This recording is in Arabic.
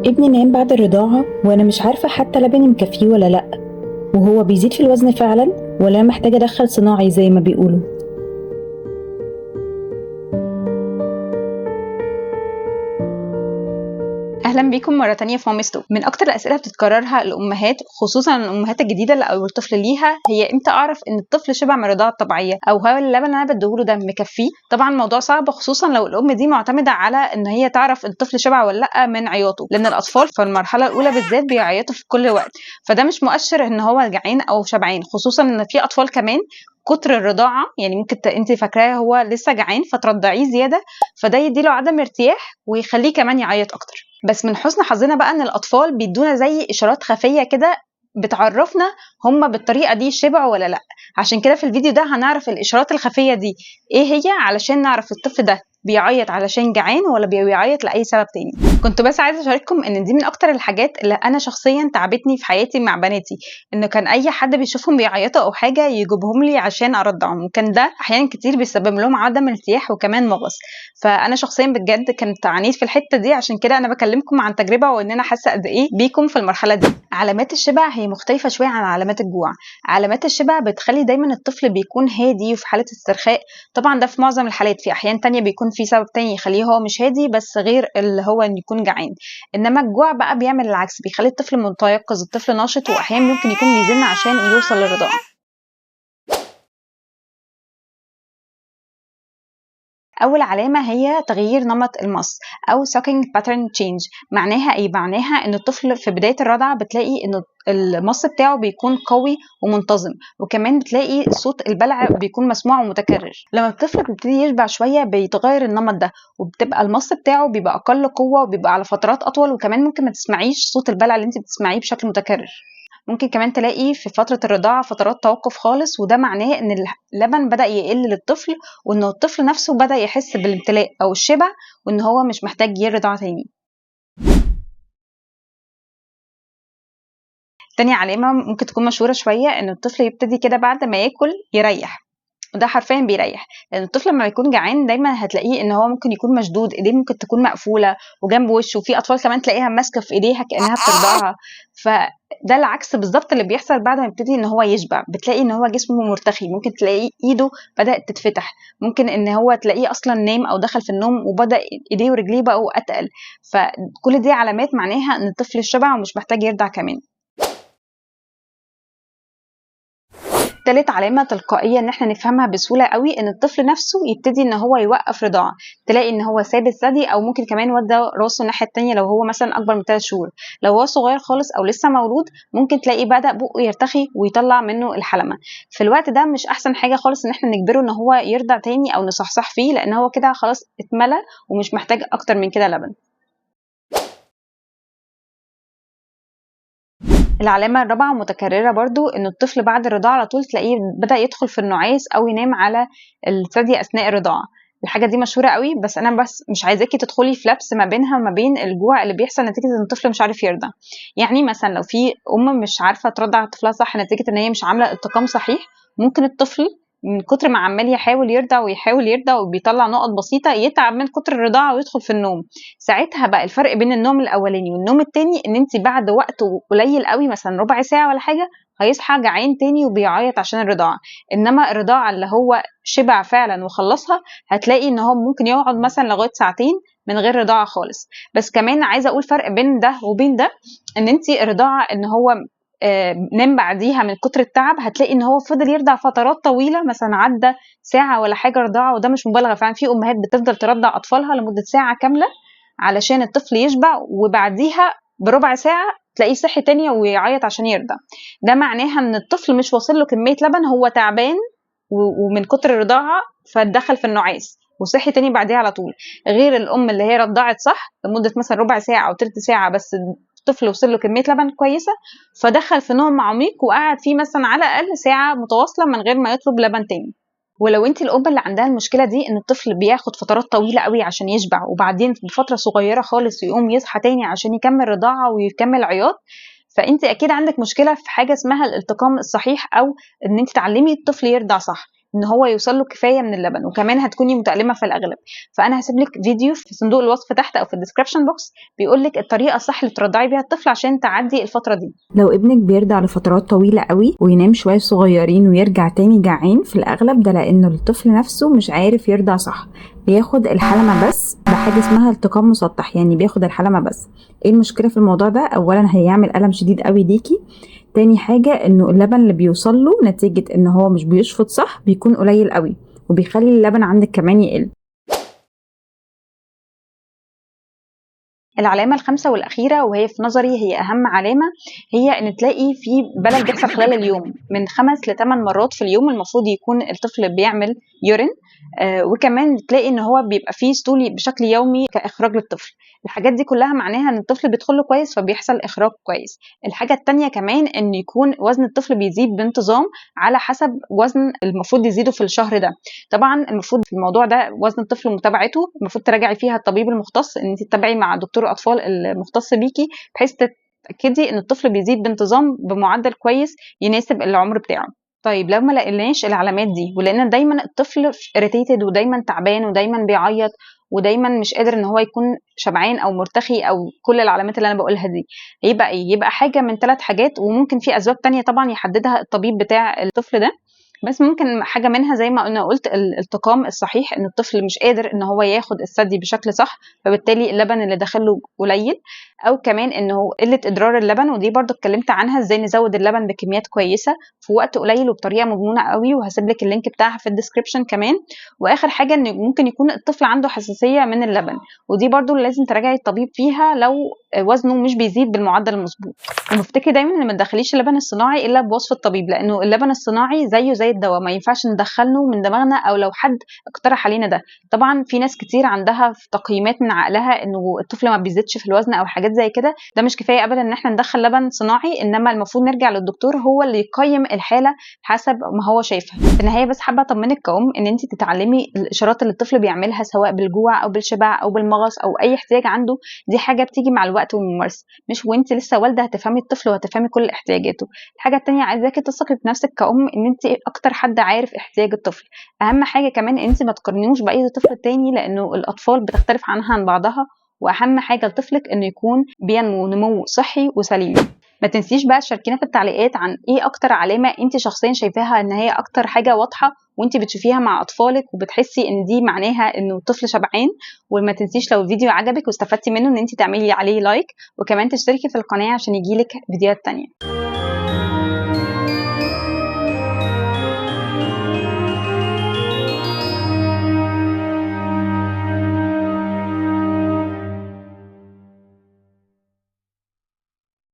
ابني نام بعد الرضاعة وأنا مش عارفة حتى لبني مكفيه ولا لأ، وهو بيزيد في الوزن فعلا ولا أنا محتاجة أدخل صناعي زي ما بيقولوا؟ اهلا بيكم مره تانية في مامي ستوب. من اكتر الاسئله بتتكررها الامهات، خصوصا الامهات الجديده اللي اول طفل ليها، هي امتى اعرف ان الطفل شبع من الرضاعه الطبيعيه، او هل اللبن اللي انا بديهوله ده مكفيه. طبعا الموضوع صعب، خصوصا لو الام دي معتمده على ان هي تعرف الطفل شبع ولا لا من عياطه، لان الاطفال في المرحله الاولى بالذات بيعيطوا في كل وقت، فده مش مؤشر ان هو جعان او شبعان، خصوصا ان في اطفال كمان كتر الرضاعه يعني ممكن انت فاكراه هو لسه جعان فترضعيه زياده، فده يديله عدم ارتياح ويخليه كمان يعيط اكتر. بس من حسن حظنا بقى ان الاطفال بيدونا زي اشارات خفيه كده بتعرفنا هما بالطريقه دي شبعوا ولا لا. عشان كده في الفيديو ده هنعرف الاشارات الخفيه دي ايه هي، علشان نعرف الطفل ده بيعيط علشان جعان ولا بيعيط لاي سبب تاني. كنت بس عايزه اشارككم ان دي من اكتر الحاجات اللي انا شخصيا تعبتني في حياتي مع بناتي، انه كان اي حد بيشوفهم بيعيطوا او حاجه يجيبهم لي عشان ارضعهم، وكان ده احيانا كتير بيسبب لهم عدم ارتياح وكمان مغص. فانا شخصيا بجد كنت عانيت في الحته دي، عشان كده انا بكلمكم عن تجربه وان انا حاسه قد ايه بيكم في المرحله دي. علامات الشبع هي مختلفه شويه عن علامات الجوع. علامات الشبع بتخلي دايما الطفل بيكون هادي وفي حاله استرخاء، طبعا ده في معظم الحالات، في احيان تانية بيكون في سبب تاني يخليه هو مش هادي بس غير اللي هو ان يكون جعان. انما الجوع بقى بيعمل العكس، بيخلي الطفل متيقظ، الطفل ناشط، واحيانا ممكن يكون بيزن عشان يوصل للرضاعه. أول علامة هي تغيير نمط المص أو sucking pattern change. معناها إيه؟ معناها إن الطفل في بداية الرضعة بتلاقي إن المص بتاعه بيكون قوي ومنتظم، وكمان بتلاقي صوت البلع بيكون مسموع ومتكرر. لما الطفل بيبتدي يشبع شوية بيتغير النمط ده، وبتبقى المص بتاعه بيبقى أقل قوة وبيبقى على فترات أطول، وكمان ممكن ما تسمعيش صوت البلع اللي انت بتسمعيه بشكل متكرر. ممكن كمان تلاقي في فترة الرضاعة فترات توقف خالص، وده معناه ان اللبن بدأ يقل للطفل، وان الطفل نفسه بدأ يحس بالامتلاء او الشبع، وان هو مش محتاج يرضع تاني. تاني علامة ممكن تكون مشهورة شوية، ان الطفل يبتدي كده بعد ما ياكل يريح، وده حرفيا بيريح، لان الطفل لما يكون جعان دايما هتلاقيه ان هو ممكن يكون مشدود، ايديه ممكن تكون مقفوله وجنب وشه، وفي اطفال كمان تلاقيها ماسكه في ايديها كانها بترضعها. فده العكس بالظبط اللي بيحصل بعد ما يبتدي ان هو يشبع، بتلاقي ان هو جسمه مرتخي، ممكن تلاقيه ايده بدات تتفتح، ممكن ان هو تلاقيه اصلا نام او دخل في النوم وبدا ايديه ورجليه بقوا اتقل. فكل دي علامات معناها ان الطفل شبع ومش محتاج يرضع كمان. تالت علامة تلقائية ان احنا نفهمها بسهولة قوي، ان الطفل نفسه يبتدي ان هو يوقف رضاعة، تلاقي ان هو ساب الثدي او ممكن كمان ودى راسه الناحية التانية لو هو مثلا اكبر من 3 شهور. لو هو صغير خالص او لسه مولود ممكن تلاقي بدأ بقه يرتخي ويطلع منه الحلمة. في الوقت ده مش احسن حاجة خالص ان احنا نجبره ان هو يرضع تاني او نصحصح فيه، لان هو كده خلاص اتملى ومش محتاج اكتر من كده لبن. العلامة الرابعة متكررة برضو، ان الطفل بعد الرضاعة على طول تلاقيه بدأ يدخل في النعاس او ينام على الثدي اثناء الرضاعة. الحاجة دي مشهورة قوي، بس انا بس مش عايزاكي تدخلي في لبس ما بينها وما بين الجوع اللي بيحصل نتيجة ان الطفل مش عارف يرضع. يعني مثلا لو في ام مش عارفة ترضع طفلها صح نتيجة ان هي مش عاملة التقام صحيح، ممكن الطفل من كتر ما عمال يحاول يرضع ويحاول يرضع وبيطلع نقط بسيطة يتعب من كتر الرضاعة ويدخل في النوم. ساعتها بقى الفرق بين النوم الاولاني والنوم التاني، ان انت بعد وقت قليل قوي مثلا ربع ساعة ولا حاجة هيصحى جعان تاني وبيعيط عشان الرضاعة. انما الرضاعة اللي هو شبع فعلا وخلصها هتلاقي ان هو ممكن يقعد مثلا لغاية ساعتين من غير رضاعة خالص. بس كمان عايزة اقول فرق بين ده وبين ده، ان انت الرضاعة ان هو نام بعديها من كتر التعب، هتلاقي ان هو فضل يرضع فترات طويله، مثلا عدى ساعه ولا حاجه رضاعه، وده مش مبالغه فعلا، في امهات بتفضل ترضع اطفالها لمده ساعه كامله علشان الطفل يشبع، وبعديها بربع ساعه تلاقيه صحي تاني ويعيط عشان يرضع. ده معناها ان الطفل مش واصل له كميه لبن، هو تعبان ومن كتر الرضاعه فدخل في النعاس وصحي تاني بعديها على طول. غير الام اللي هي رضعت صح لمده مثلا ربع ساعه او تلت ساعه، بس الطفل وصل له كميه لبن كويسه فدخل في نوم عميق وقعد فيه مثلا على الاقل ساعه متواصله من غير ما يطلب لبن تاني. ولو انت الام اللي عندها المشكله دي، ان الطفل بياخد فترات طويله قوي عشان يشبع وبعدين بفتره صغيره خالص يقوم يصحى تاني عشان يكمل رضاعه ويكمل عياط، فانت اكيد عندك مشكله في حاجه اسمها الالتقام الصحيح، او ان انت تعلمي الطفل يرضع صح. ان هو يوصل له كفايه من اللبن، وكمان هتكوني متألمه في الاغلب. فانا هسيب لك فيديو في صندوق الوصف تحت او في الديسكربشن بوكس بيقول لك الطريقه الصح اللي ترضعي بيها الطفل عشان تعدي الفتره دي. لو ابنك بيرضع لفترات طويلة قوي وينام شوية صغيرين ويرجع تاني جعان، في الأغلب ده لأنه الطفل نفسه مش عارف يرضع صح، بياخد الحلمة بس بحاجة اسمها التقام مسطح، يعني بياخد الحلمة بس. ايه المشكلة في الموضوع ده؟ أولا هيعمل ألم شديد قوي ليكي، تاني حاجة انه اللبن اللي بيوصل له نتيجة ان هو مش بيشفط صح بيكون قليل قوي، وبيخلي اللبن عندك كمان يقل. العلامة الخامسة والأخيرة وهي في نظري هي أهم علامة، هي إن تلاقي في بلل بيحصل خلال اليوم من 5 ل8 مرات في اليوم المفروض يكون الطفل بيعمل يورين. وكمان تلاقي إن هو بيبقى فيه ستولي بشكل يومي كإخراج للطفل. الحاجات دي كلها معناها إن الطفل بيدخله كويس فبيحصل إخراج كويس. الحاجة التانية كمان إن يكون وزن الطفل بيزيد بانتظام على حسب وزن المفروض يزيده في الشهر ده. طبعا المفروض في الموضوع ده وزن الطفل ومتابعته المفروض تراجعي فيها الطبيب المختص، ان انت تتابعي مع دكتور الاطفال المختص بيكي بحيث تتاكدي ان الطفل بيزيد بانتظام بمعدل كويس يناسب العمر بتاعه. طيب لو ما لقيناش العلامات دي ولقينا دايما الطفل irritated ودايما تعبان ودايما بيعيط ودايما مش قادر ان هو يكون شبعان او مرتخي او كل العلامات اللي انا بقولها دي، يبقى ايه؟ يبقى حاجه من 3 حاجات، وممكن في اسباب تانية طبعا يحددها الطبيب بتاع الطفل ده، بس ممكن حاجة منها زي ما قلت الالتقام الصحيح، ان الطفل مش قادر ان هو ياخد الثدي بشكل صح فبالتالي اللبن اللي داخله قليل، او كمان انه قلة ادرار اللبن، ودي برضو اتكلمت عنها ازاي نزود اللبن بكميات كويسة في وقت قليل وبطريقة مضمونة قوي، وهسيب لك اللينك بتاعها في الديسكريبشن كمان. واخر حاجة ان ممكن يكون الطفل عنده حساسية من اللبن، ودي برضو لازم تراجعي الطبيب فيها لو وزنه مش بيزيد بالمعدل المظبوط. ونفتكر دايما ان ما تدخليش اللبن الصناعي الا بوصف الطبيب، لانه اللبن الصناعي زيه زي الدواء ما ينفعش ندخله من دماغنا او لو حد اقترح علينا ده. طبعا في ناس كتير عندها في تقييمات من عقلها انه الطفل ما بيزيدش في الوزن او حاجات زي كده، ده مش كفايه ابدا ان احنا ندخل لبن صناعي، انما المفروض نرجع للدكتور هو اللي يقيم الحاله حسب ما هو شايفها. في النهايه بس حابه اطمنك كأم ان انت تتعلمي الاشارات اللي الطفل بيعملها سواء بالجوع او بالشبع او بالمغص او اي احتياج عنده، دي حاجه بتيجي مع الوقت والممارسه، مش وانت لسه والده هتفهمي الطفل وهتفهمي كل احتياجاته. الحاجه التانية عايزاكي تثقي في نفسك كأم ان انت اكتر حد عارف احتياج الطفل. اهم حاجه كمان انت ما تقارنيوش باي طفل تاني لانه الاطفال بتختلف عنها عن بعضها، واهم حاجه لطفلك انه يكون بينمو نمو صحي وسليم. ما تنسيش بقى تشاركينا في التعليقات عن ايه اكتر علامه انت شخصيا شايفاها ان هي اكتر حاجه واضحه وانت بتشوفيها مع اطفالك وبتحسي ان دي معناها انه الطفل شبعان. وما تنسيش لو الفيديو عجبك واستفدتي منه ان انت تعملي عليه لايك، وكمان تشتركي في القناه عشان يجيلك فيديوهات تانية.